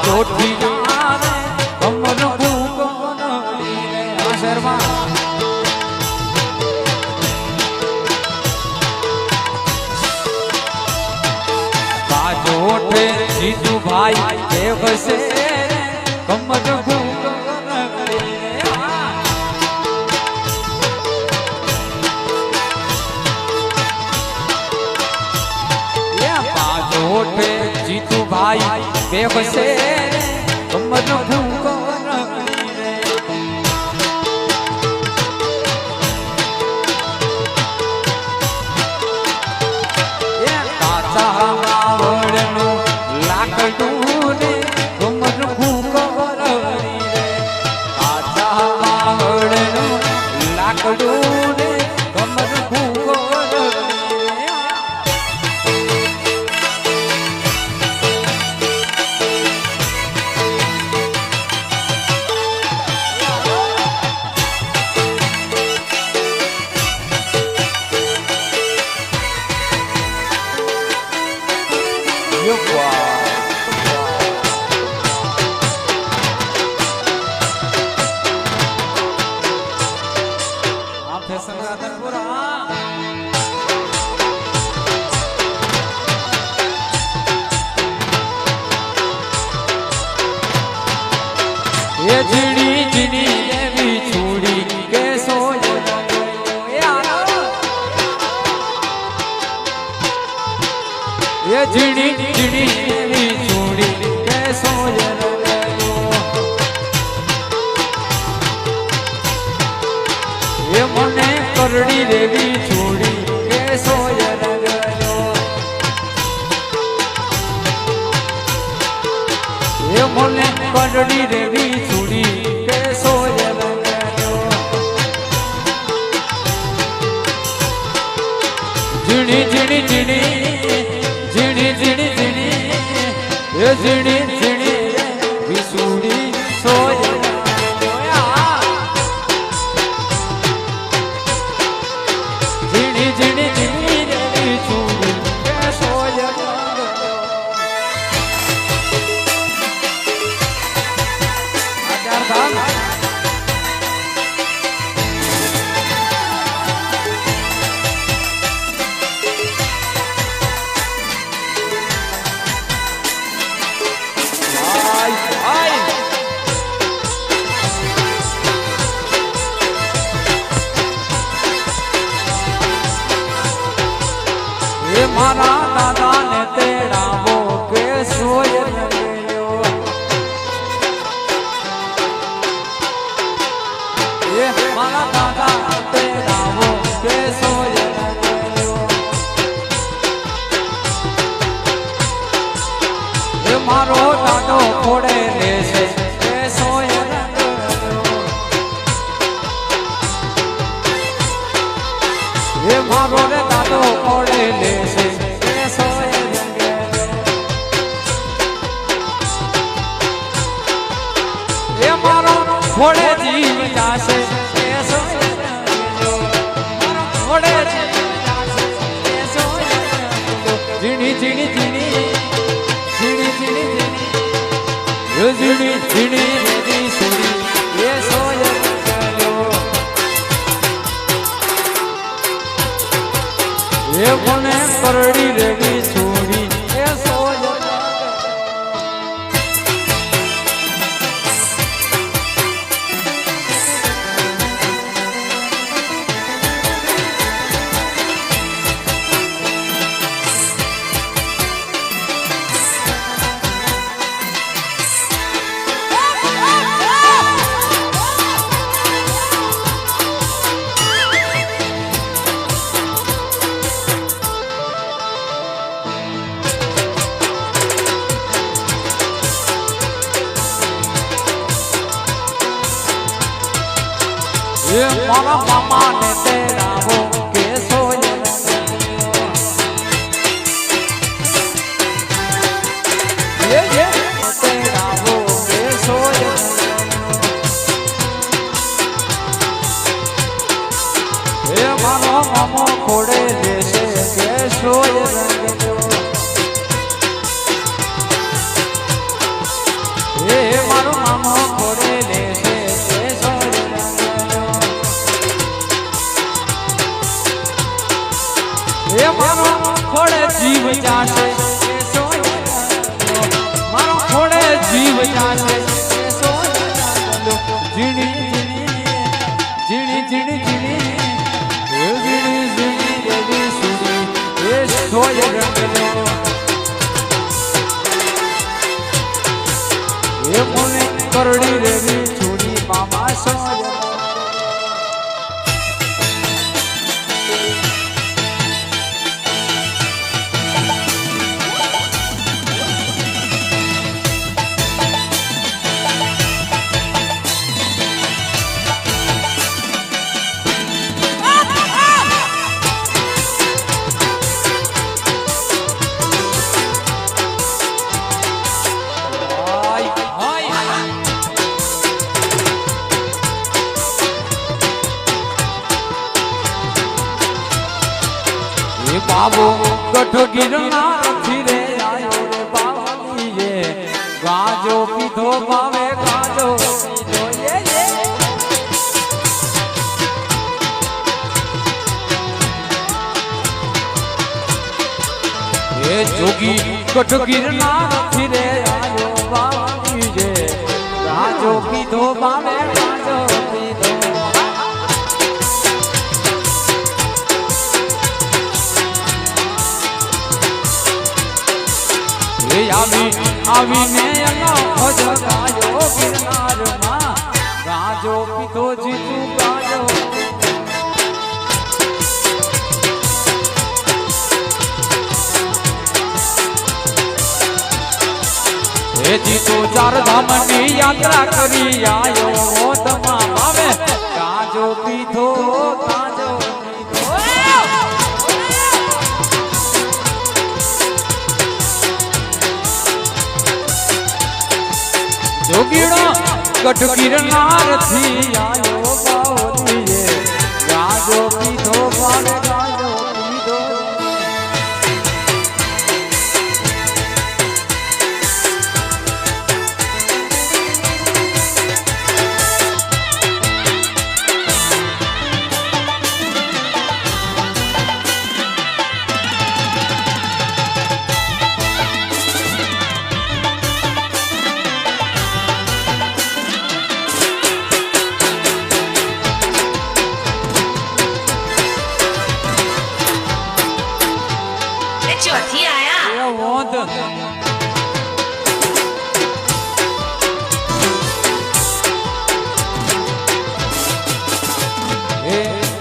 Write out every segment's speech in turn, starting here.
જોઠી આવે કમર ભૂકો શર્મા જોઠે જીતુ ભાઈ દેવસે કમર ભૂકો જોઠે જીતુ ભાઈ દેવસે કમર ભૂકો ये झिड़ी झिड़ी एवी छुड़ी के सोय ये झिड़ी झिड़ी एवी छुड़ी के सोय ये मने करड़ी देवी छुड़ी के सोय ये मने करड़ी देवी छुड़ी के सोय झिड़ी झिड़ी झिड़ी झिड़ी झिड़ी झिड़ी ये झिड़ी झिड़ी विसुड़ी सोय झिड़ी झिड़ी झिड़ी छुड़ी के सोय मारा दादा ने तेरा वो के सोय लगेलो ये मारा दादा तेरा वो के सोय लगेलो ये मारो दादो फोड़े लेसे के सोय लगेलो ये मारो रे दादो फोड़े लेसे थोड़े जीव जासे थोड़े झिड़ी झिड़ी झिड़ी झिड़ी झिड़ी झिड़ी झिड़ी झिड़ी सुड़ी ये सोय ये बने करड़ी रेगी छुड़ी ये सोय ये मारा मामा ने तेरा वो के सोय ये तेरा वो के सोय ये मारो मामो खोड़े जैसे के सोय જીવ જાશે મારો ખોડે જીવ જાશે ઝીણી ઝીણી ઝીણી ઝીણી ઝીણી દેવી સુડી એ સોય રંગલો એ મને કરડી દેવી સુડી મામા સોય બાબો ગઢ ગિરનાર ફીરે આયો રે બાવલીએ ગાજો પીધો બાવે ગાજો પીધો એ જોગી ગઢ ગિરનાર ફીરે આયો બાવલીએ ગાજો પીધો બાવે ગાજો પીધો આવીને એનો ભજ ગાયો ગિરનારમાં ગાજો પીધો જીતું ગાજો એ જીતો ચાર ધામની યાત્રા કરી આયો મોતમાં આવે ગાજો પીધો ગાજો જોગીણો ગઢ ગિરનાર થી આયો બાવલીએ ગાજો પીધો બાવે ગાજો પીધો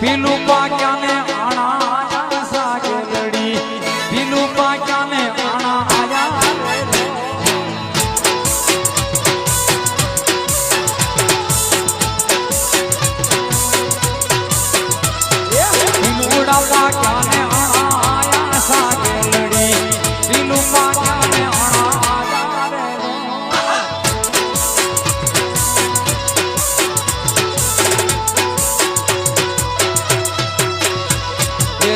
પીલું પાક્યાને આણા આયા સાગે લડી પીલું પાક્યાને આણા આયા પીલુડા પાક્યાને આણા આયા સાગે લડી પીલું પાક્યાને આણા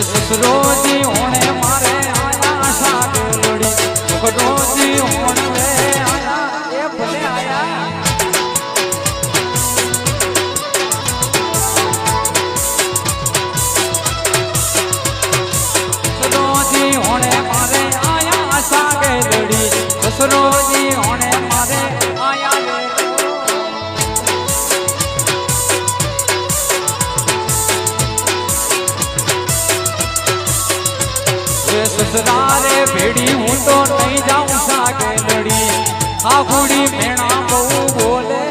સસરોજી હોણે મારે આયા સાગે લડી સસરોજી હોણે આયા એ ભલે આયા સસરોજી હોણે મારે આયા સાગે લડી સસરોજી હોણે મારે આયા સસરારે ભેડી હું તો નહીં જાઉં સાગે લડી આ ગુડી મેણા બહુ બોલે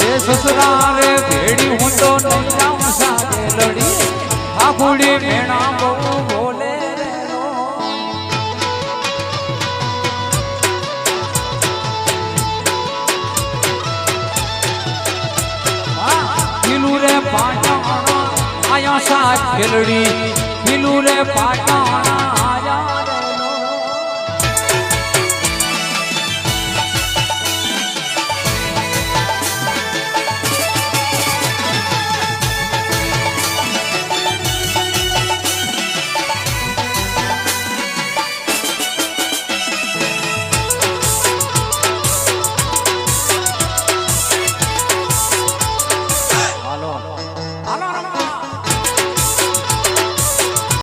એ સસરારે ભેડી હું તો નહીં જાઉં સાગે લડી આ ગુડી મેણા બહુ બોલે આયા સાગ ખેલડી પીલું રે પાટાણા આયા રે